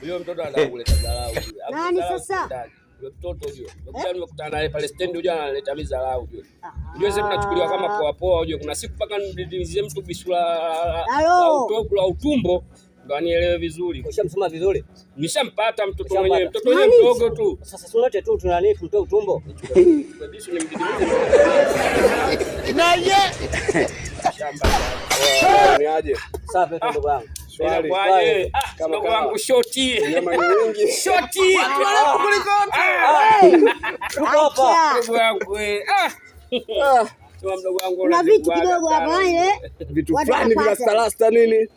Huyo mtoto anataka kuleta dharau. Nani sasa? Huyo mtoto huyo. Ndio nimekutana naye pale stand huyo analeta mizarau huyo. Unajua sasa tunachukuliwa kama poa poa huyo. Kuna siku mpaka ndio mtu bisura la utumbo ndo anielewe vizuri. Ushamsoma vizuri? Nishampata mtoto mwenyewe. Mtoto mwenyewe mdogo tu. Sasa sote tu tunani kumtoa utumbo. Kabisa nimdidimize. Na ye. Shamba. Ni aje? Safi ndugu wangu. Swali kwaje? Ndugu wangu shoti. Nyama ni nyingi. Shoti. Tuko hapa. Ndugu wangu mdogo wangu na vitu kidogo hapa vitu fulani vya starasta nini?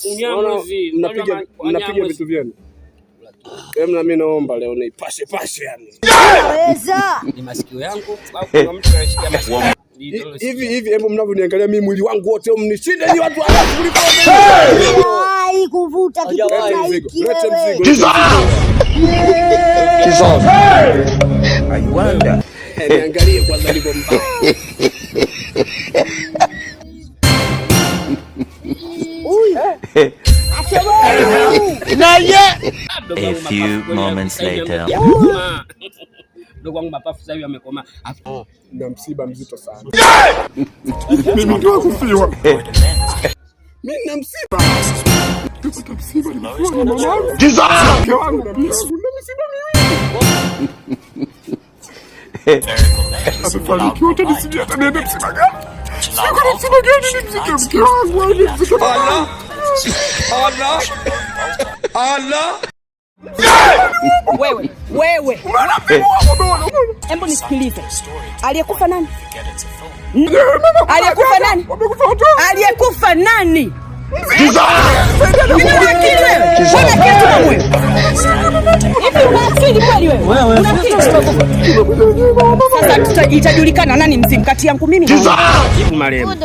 Mnapiga vitu vyenu. Na mimi naomba leo nipashe yani. Naweza. Ni masikio yangu au kuna mtu anashikia masikio. Hivi hebu mnavyoniangalia mimi mwili wangu wote mnishinde ni watu alafu kuliko ai kuvuta kitu hiki. Lete mzigo. Kizo. I wonder. Niangalie kwanza niko mbaya. A few moments later. Ndugu wangu mapafu sasa hivi amekoma. Na msiba mzito sana. Mimi ndio kufiwa. Mimi na msiba. Tupata msiba ni msiba na mwanangu. Jiza! Mke wangu na msiba miwili. Asifanikiwa utanisidia hata niende msiba gani? Siko na msiba gani ni mzito mke wangu ni mzito. Allah. Wewe. Hebu nisikilize. Aliyekufa nani? Aliyekufa nani? Sasa itajulikana nani mzimu kati yangu mimi na jibu marehemu.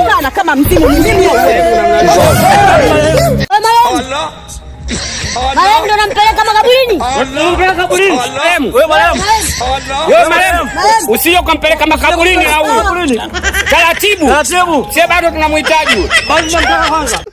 Sana kama mzimu Marehemu ndo nampeleka makaburini. Unampeleka kaburini? Wewe marehemu. Usije kumpeleka makaburini au. Taratibu. Sasa bado tunamhitaji. Bado tunamtaka kwanza.